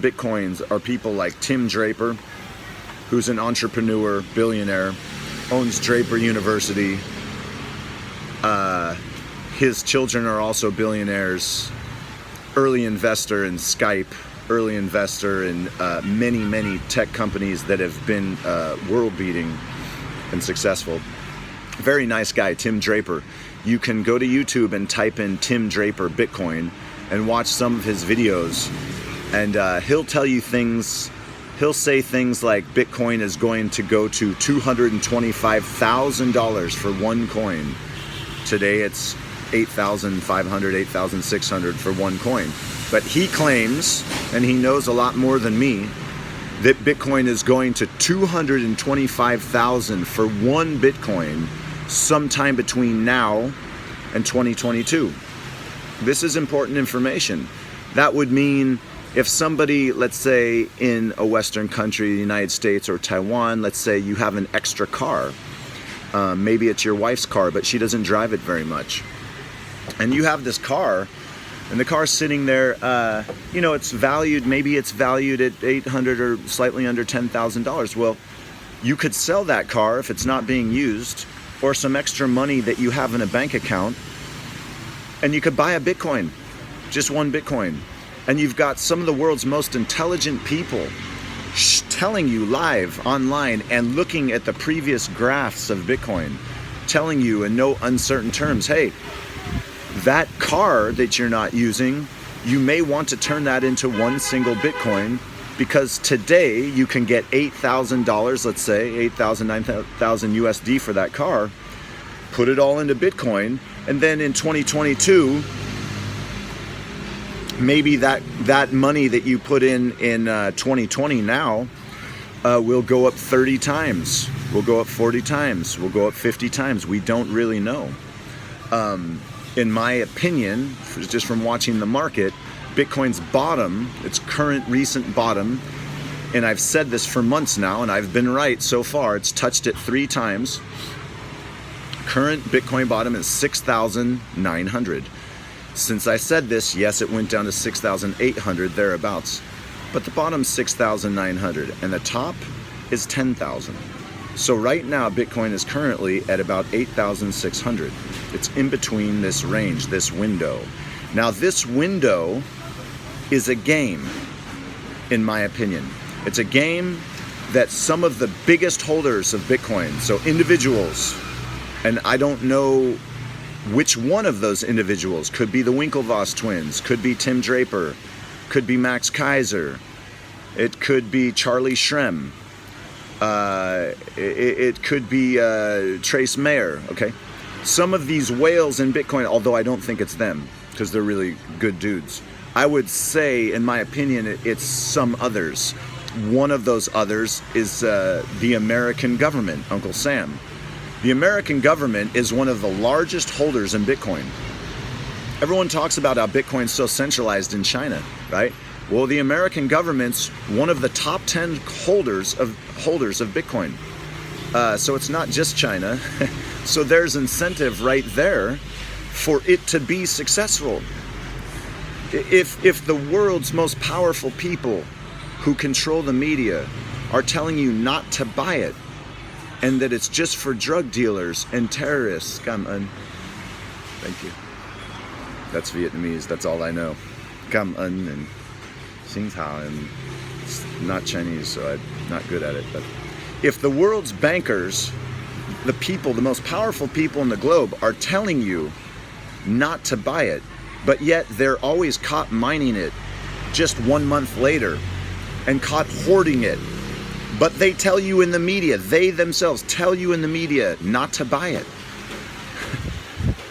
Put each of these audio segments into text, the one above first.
Bitcoins are people like Tim Draper, who's an entrepreneur, billionaire, owns Draper University. His children are also billionaires, early investor in Skype, early investor in many tech companies that have been world-beating and successful. Very nice guy, Tim Draper. You can go to YouTube and type in Tim Draper Bitcoin and watch some of his videos, and he'll tell you things. He'll say things like Bitcoin is going to go to $225,000 for one coin. Today it's $8,500, $8,600 for one coin. But he claims, and he knows a lot more than me, that Bitcoin is going to $225,000 for one Bitcoin sometime between now and 2022. This is important information. That would mean if somebody, let's say in a Western country, the United States or Taiwan, let's say you have an extra car, maybe it's your wife's car, but she doesn't drive it very much. And you have this car, and the car's sitting there, it's valued, maybe it's valued at $800 or slightly under $10,000. Well, you could sell that car if it's not being used, or some extra money that you have in a bank account, and you could buy a Bitcoin, just one Bitcoin. And you've got some of the world's most intelligent people telling you live online and looking at the previous graphs of Bitcoin, telling you in no uncertain terms, hey, that car that you're not using, you may want to turn that into one single Bitcoin, because today you can get $8,000, let's say, 8,000, 9,000 USD for that car, put it all into Bitcoin, and then in 2022, maybe that money that you put in 2020 now will go up 30 times, will go up 40 times, will go up 50 times. We don't really know. In my opinion, just from watching the market, Bitcoin's bottom, its current recent bottom, and I've said this for months now, and I've been right so far, it's touched it 3 times. Current Bitcoin bottom is 6,900. Since I said this, yes, it went down to 6,800 thereabouts, but the bottom's 6,900 and the top is 10,000. So right now Bitcoin is currently at about 8,600. It's in between this range, this window. Now this window is a game, in my opinion. It's a game that some of the biggest holders of Bitcoin, so individuals, and I don't know which one of those individuals, could be the Winklevoss twins, could be Tim Draper, could be Max Kaiser, it could be Charlie Shrem, it could be Trace Mayer, okay? Some of these whales in Bitcoin, although I don't think it's them, because they're really good dudes, I would say, in my opinion, it's some others. One of those others is the American government, Uncle Sam. The American government is one of the largest holders in Bitcoin. Everyone talks about how Bitcoin's so centralized in China, right? Well, the American government's one of the top 10 holders of Bitcoin. So it's not just China. So there's incentive right there for it to be successful. If the world's most powerful people who control the media are telling you not to buy it, and that it's just for drug dealers and terrorists. Come on. Thank you. That's Vietnamese. That's all I know. Come on and Xing Hao, and it's not Chinese, so I'm not good at it. But if the world's bankers, the people, the most powerful people in the globe, are telling you not to buy it, but yet they're always caught mining it just 1 month later and caught hoarding it, but they tell you in the media, they themselves tell you in the media not to buy it.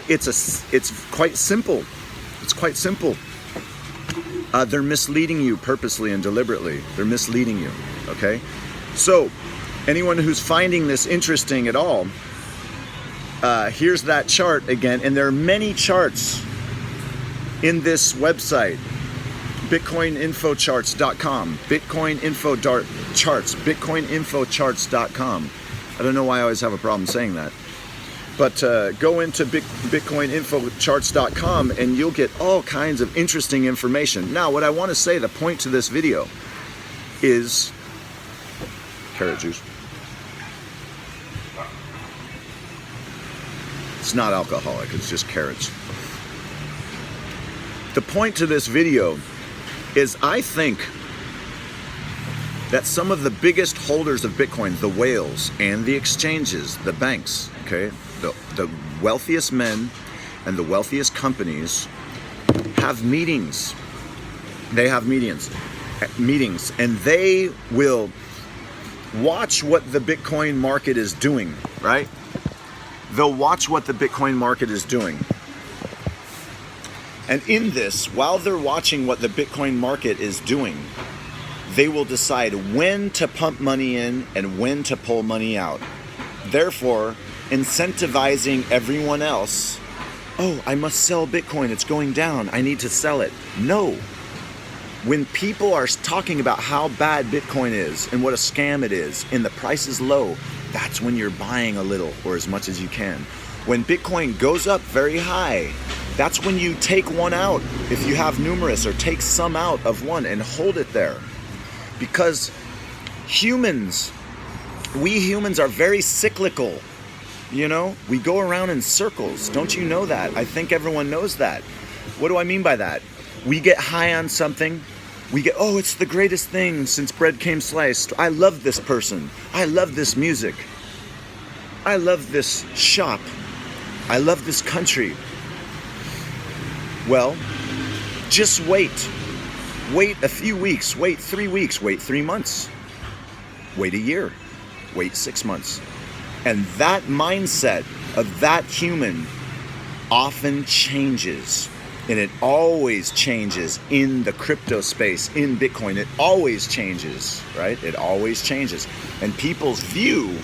It's quite simple. It's quite simple. They're misleading you purposely and deliberately. They're misleading you, okay? So, anyone who's finding this interesting at all, here's that chart again, and there are many charts in this website. BitcoinInfoCharts.com, BitcoinInfoCharts, BitcoinInfoCharts.com. I don't know why I always have a problem saying that. But go into bitcoininfocharts.com and you'll get all kinds of interesting information. Now, what I want to say, the point to this video is carrot juice. It's not alcoholic, it's just carrots. The point to this video is I think that some of the biggest holders of Bitcoin, the whales and the exchanges, the banks, okay, the wealthiest men and the wealthiest companies have meetings. They have meetings, and they will watch what the Bitcoin market is doing, right? They'll watch what the Bitcoin market is doing. And in this, while they're watching what the Bitcoin market is doing, they will decide when to pump money in and when to pull money out. Therefore, incentivizing everyone else, oh, I must sell Bitcoin, it's going down, I need to sell it. No. When people are talking about how bad Bitcoin is and what a scam it is and the price is low, that's when you're buying a little or as much as you can. When Bitcoin goes up very high, that's when you take one out if you have numerous, or take some out of one and hold it there. Because we humans are very cyclical. You know, we go around in circles. Don't you know that? I think everyone knows that. What do I mean by that? We get high on something. We get, oh, it's the greatest thing since bread came sliced. I love this person. I love this music. I love this shop. I love this country. Well, just wait. Wait a few weeks. Wait 3 weeks. Wait 3 months. Wait a year. Wait 6 months. And that mindset of that human often changes. And it always changes in the crypto space, in Bitcoin. It always changes, right? It always changes. And people's view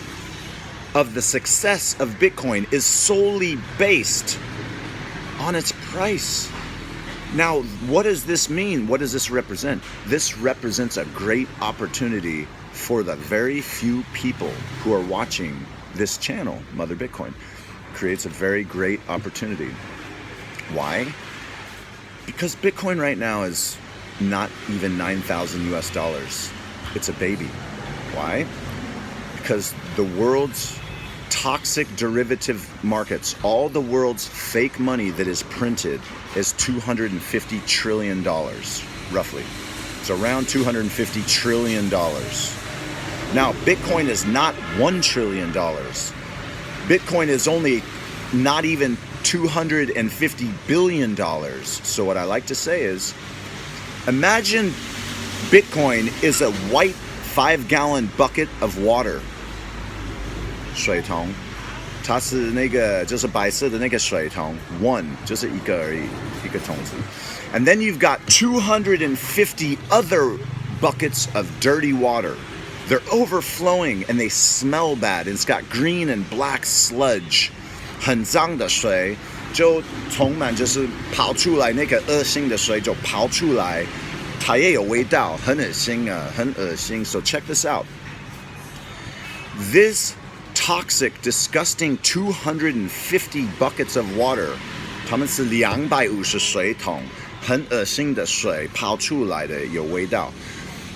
of the success of Bitcoin is solely based on its price. Now, what does this mean? What does this represent? This represents a great opportunity for the very few people who are watching this channel, Mother Bitcoin. Creates a very great opportunity. Why? Because Bitcoin right now is not even 9,000 US dollars. It's a baby. Why? Because the world's toxic derivative markets, all the world's fake money that is printed is $250 trillion, roughly. It's around $250 trillion. Now, Bitcoin is not $1 trillion. Bitcoin is only not even $250 billion. So what I like to say is, imagine Bitcoin is a white 5-gallon bucket of water. 水桶，它是那个就是白色的那个水桶 ，one 就是一个而已，一个桶子。And then you've got 250 other buckets of dirty water. They're overflowing and they smell bad. It's got green and black sludge. 很脏的水就充满，就是跑出来，那个恶心的水就跑出来，它也有味道，很恶心啊，很恶心。So check this out. This toxic, disgusting 250 buckets of water, 它们是250水桶，很恶心的水跑出来的，有味道。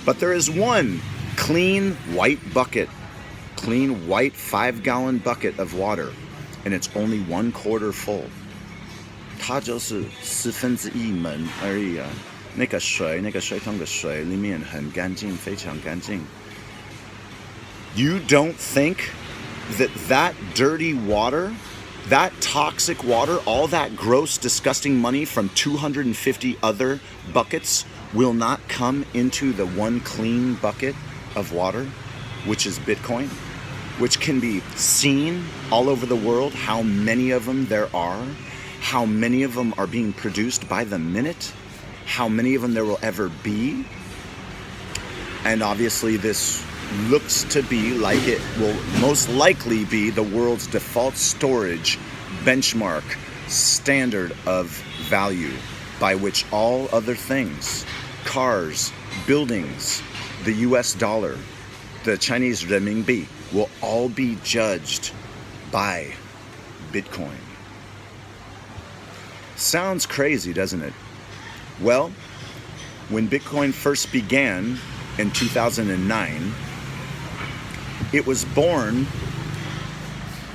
But there is one clean white bucket, clean white 5-gallon bucket of water, and it's only 1/4 full. 它就是1/4门而已啊。那个水桶的水里面很干净，非常干净。You don't think that dirty water, that toxic water, all that gross, disgusting money from 250 other buckets will not come into the one clean bucket of water, which is Bitcoin, which can be seen all over the world, how many of them there are, how many of them are being produced by the minute, how many of them there will ever be. And obviously this looks to be like it will most likely be the world's default storage benchmark standard of value by which all other things, cars, buildings, the US dollar, the Chinese renminbi, will all be judged by Bitcoin. Sounds crazy, doesn't it? Well, when Bitcoin first began in 2009, it was born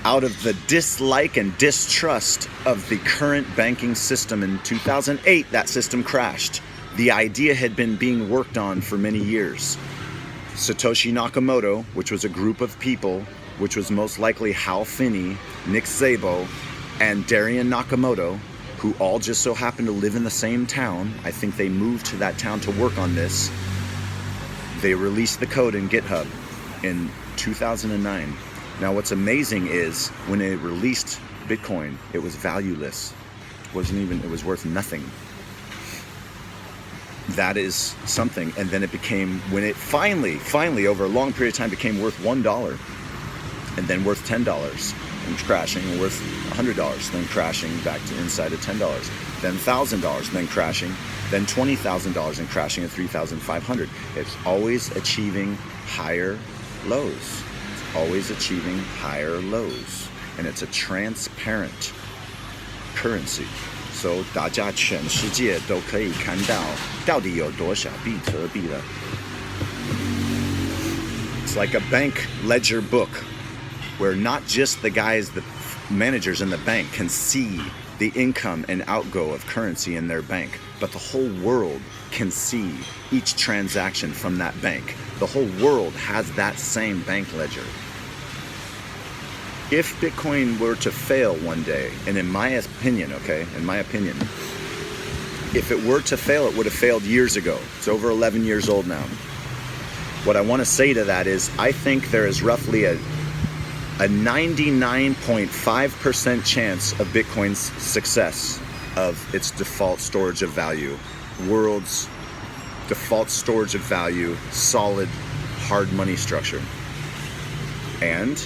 out of the dislike and distrust of the current banking system. In 2008, that system crashed. The idea had been being worked on for many years. Satoshi Nakamoto, which was a group of people, which was most likely Hal Finney, Nick Szabo, and Darian Nakamoto, who all just so happened to live in the same town. I think they moved to that town to work on this. They released the code in GitHub in 2009. Now what's amazing is when they released Bitcoin, it was valueless. It was worth nothing. That is something. And then it became, when it finally over a long period of time became worth $1, and then worth $10, and crashing, and worth $100, then crashing back to inside of $10, then $1,000, then crashing, then $20,000 and crashing at $3,500. It's always achieving higher lows. It's always achieving higher lows. And it's a transparent currency. So 大家全世界都可以看到底有多少比特币了。It's like a bank ledger book where not just the guys, the managers in the bank can see the income and outgo of currency in their bank, but the whole world can see each transaction from that bank. The whole world has that same bank ledger. If Bitcoin were to fail one day, and in my opinion, if it were to fail, it would have failed years ago. It's over 11 years old now. What I want to say to that is, I think there is roughly a 99.5% chance of Bitcoin's success of its default storage of value, world's default storage of value, solid hard money structure. And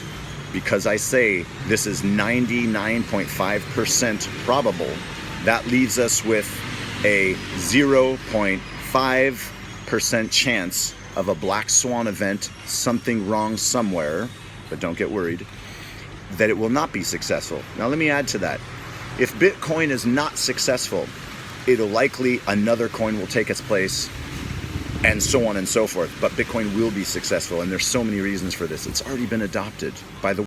because I say this is 99.5% probable, that leaves us with a 0.5% chance of a black swan event, something wrong somewhere, but don't get worried, that it will not be successful. Now let me add to that. If Bitcoin is not successful, it'll likely another coin will take its place, and so on and so forth. But Bitcoin will be successful, and there's so many reasons for this. It's already been adopted by the